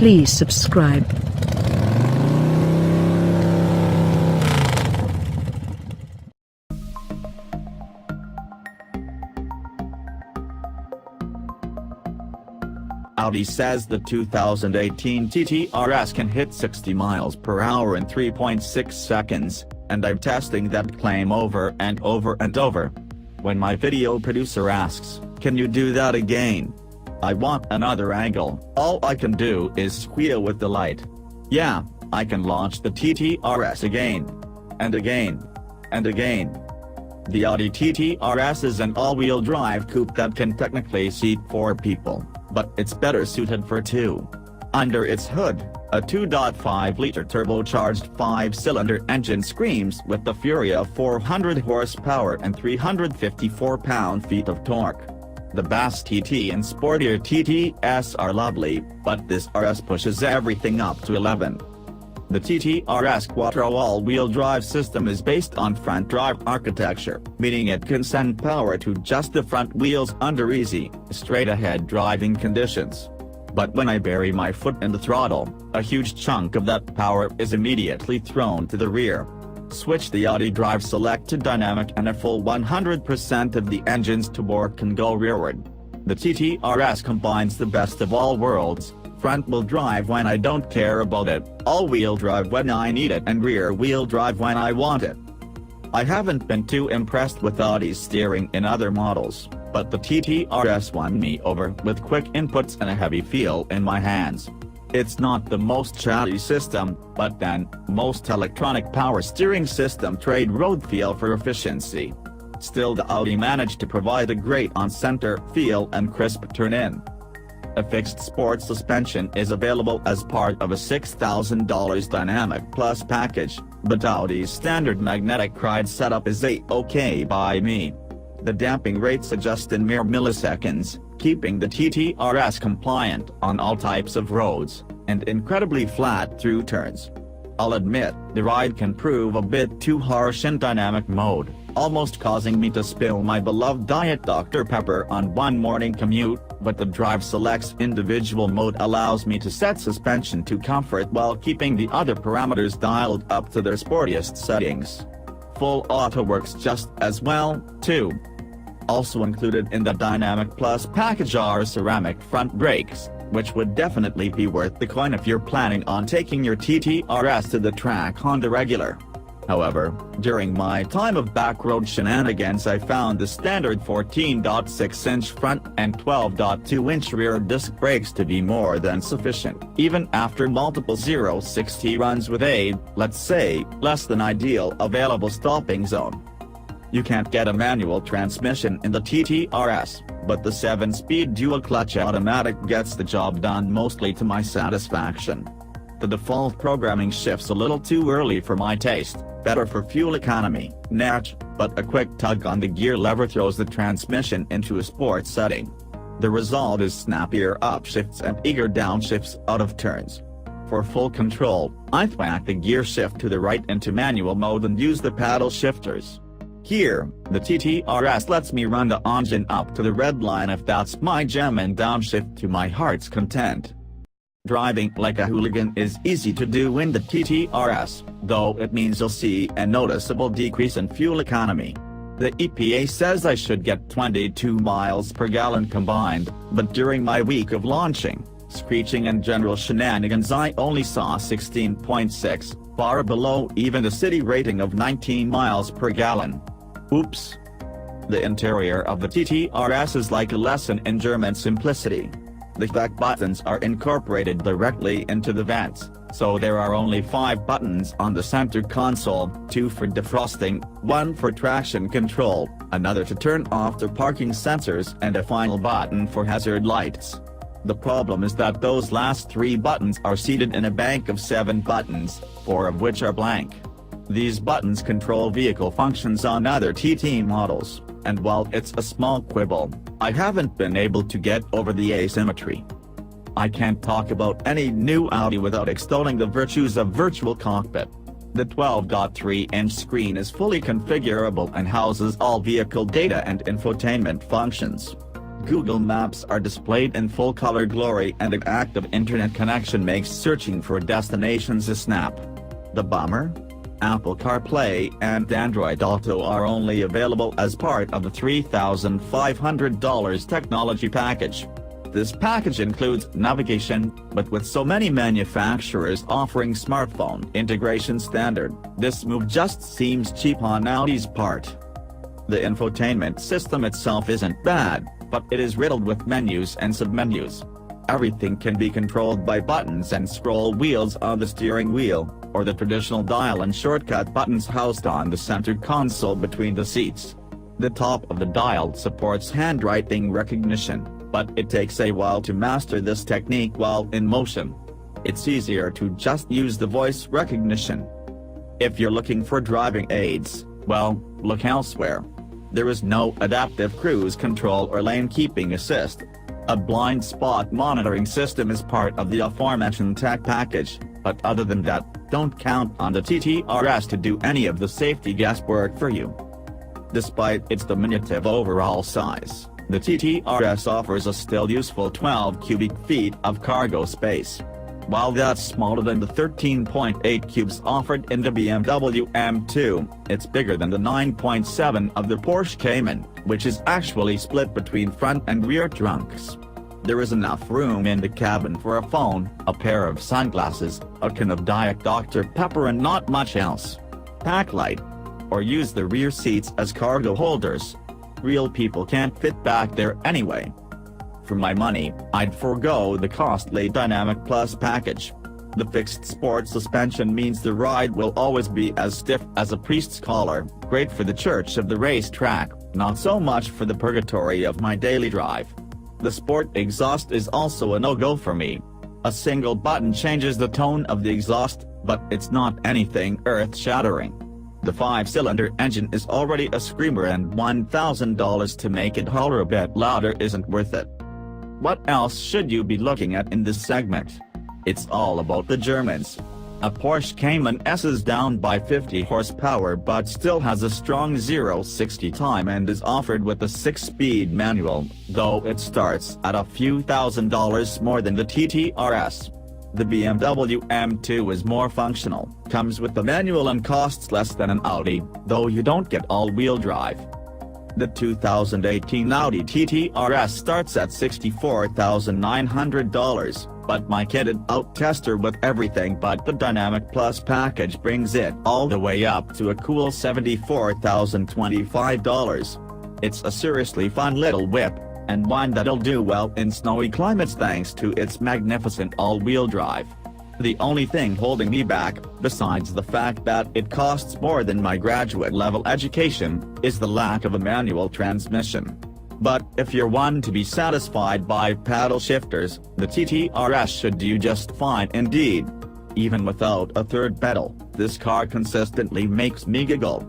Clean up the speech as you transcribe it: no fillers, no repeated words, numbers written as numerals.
Please subscribe. Audi says the 2018 TT RS can hit 60 miles per hour in 3.6 seconds, and I'm testing that claim over and over and over. When my video producer asks, "Can you do that again?" I want another angle. All I can do is squeal with the light. Yeah, I can launch the TT RS again. And again. And again. The Audi TT RS is an all-wheel drive coupe that can technically seat 4 people, but it's better suited for 2. Under its hood, a 2.5-liter turbocharged 5-cylinder engine screams with the fury of 400 horsepower and 354 pound-feet of torque. The Bass TT and Sportier TTS are lovely, but this RS pushes everything up to 11. The TT RS Quattro all-wheel drive system is based on front-drive architecture, meaning it can send power to just the front wheels under easy, straight-ahead driving conditions. But when I bury my foot in the throttle, a huge chunk of that power is immediately thrown to the rear. Switch the Audi Drive Select to Dynamic and a full 100% of the engine's torque can go rearward. The TT RS combines the best of all worlds: front-wheel drive when I don't care about it, all-wheel drive when I need it, and rear-wheel drive when I want it. I haven't been too impressed with Audi's steering in other models, but the TT RS won me over with quick inputs and a heavy feel in my hands. It's not the most chatty system, but then, most electronic power steering system trade road feel for efficiency. Still, the Audi managed to provide a great on-center feel and crisp turn-in. A fixed sport suspension is available as part of a $6,000 Dynamic Plus package, but Audi's standard magnetic ride setup is okay by me. The damping rates adjust in mere milliseconds, keeping the TT RS compliant on all types of roads, and incredibly flat through turns. I'll admit, the ride can prove a bit too harsh in dynamic mode, almost causing me to spill my beloved Diet Dr. Pepper on one morning commute, but the Drive Select's individual mode allows me to set suspension to comfort while keeping the other parameters dialed up to their sportiest settings. Full auto works just as well, too. Also included in the Dynamic Plus package are ceramic front brakes, which would definitely be worth the coin if you're planning on taking your TT RS to the track on the regular. However, during my time of backroad shenanigans, I found the standard 14.6-inch front and 12.2-inch rear disc brakes to be more than sufficient, even after multiple 0-60 runs with a, let's say, less than ideal available stopping zone. You can't get a manual transmission in the TT RS, but the 7-speed dual-clutch automatic gets the job done mostly to my satisfaction. The default programming shifts a little too early for my taste, better for fuel economy, natch, but a quick tug on the gear lever throws the transmission into a sport setting. The result is snappier upshifts and eager downshifts out of turns. For full control, I thwack the gear shift to the right into manual mode and use the paddle shifters. Here, the TT RS lets me run the engine up to the red line if that's my jam and downshift to my heart's content. Driving like a hooligan is easy to do in the TT RS, though it means you'll see a noticeable decrease in fuel economy. The EPA says I should get 22 miles per gallon combined, but during my week of launching, screeching and general shenanigans I only saw 16.6, far below even the city rating of 19 miles per gallon. Oops. The interior of the TT RS is like a lesson in German simplicity. The back buttons are incorporated directly into the vents, so there are only 5 buttons on the center console, 2 for defrosting, 1 for traction control, another to turn off the parking sensors, and a final button for hazard lights. The problem is that those last 3 buttons are seated in a bank of 7 buttons, 4 of which are blank. These buttons control vehicle functions on other TT models, and while it's a small quibble, I haven't been able to get over the asymmetry. I can't talk about any new Audi without extolling the virtues of Virtual Cockpit. The 12.3-inch screen is fully configurable and houses all vehicle data and infotainment functions. Google Maps are displayed in full color glory, and an active internet connection makes searching for destinations a snap. The bummer? Apple CarPlay and Android Auto are only available as part of the $3,500 technology package. This package includes navigation, but with so many manufacturers offering smartphone integration standard, this move just seems cheap on Audi's part. The infotainment system itself isn't bad, but it is riddled with menus and submenus. Everything can be controlled by buttons and scroll wheels on the steering wheel, or the traditional dial and shortcut buttons housed on the center console between the seats. The top of the dial supports handwriting recognition, but it takes a while to master this technique while in motion. It's easier to just use the voice recognition. If you're looking for driving aids, well, look elsewhere. There is no adaptive cruise control or lane keeping assist. A blind spot monitoring system is part of the aforementioned tech package, but other than that, don't count on the TT RS to do any of the safety guesswork for you. Despite its diminutive overall size, the TT RS offers a still useful 12 cubic feet of cargo space. While that's smaller than the 13.8 cubes offered in the BMW M2, it's bigger than the 9.7 of the Porsche Cayman, which is actually split between front and rear trunks. There is enough room in the cabin for a phone, a pair of sunglasses, a can of Diet Dr. Pepper, and not much else. Pack light. Or use the rear seats as cargo holders. Real people can't fit back there anyway. For my money, I'd forego the costly Dynamic Plus package. The fixed sport suspension means the ride will always be as stiff as a priest's collar, great for the church of the racetrack, not so much for the purgatory of my daily drive. The sport exhaust is also a no-go for me. A single button changes the tone of the exhaust, but it's not anything earth-shattering. The 5-cylinder engine is already a screamer, and $1,000 to make it holler a bit louder isn't worth it. What else should you be looking at in this segment? It's all about the Germans. A Porsche Cayman S is down by 50 horsepower but still has a strong 0-60 time and is offered with a 6-speed manual, though it starts at a few $1,000s more than the TT RS. The BMW M2 is more functional, comes with the manual, and costs less than an Audi, though you don't get all-wheel drive. The 2018 Audi TT RS starts at $64,900, but my kitted out tester with everything but the Dynamic Plus package brings it all the way up to a cool $74,025. It's a seriously fun little whip, and one that'll do well in snowy climates thanks to its magnificent all-wheel drive. The only thing holding me back, besides the fact that it costs more than my graduate-level education, is the lack of a manual transmission. But if you're one to be satisfied by paddle shifters, the TT RS should do just fine indeed. Even without a third pedal, this car consistently makes me giggle.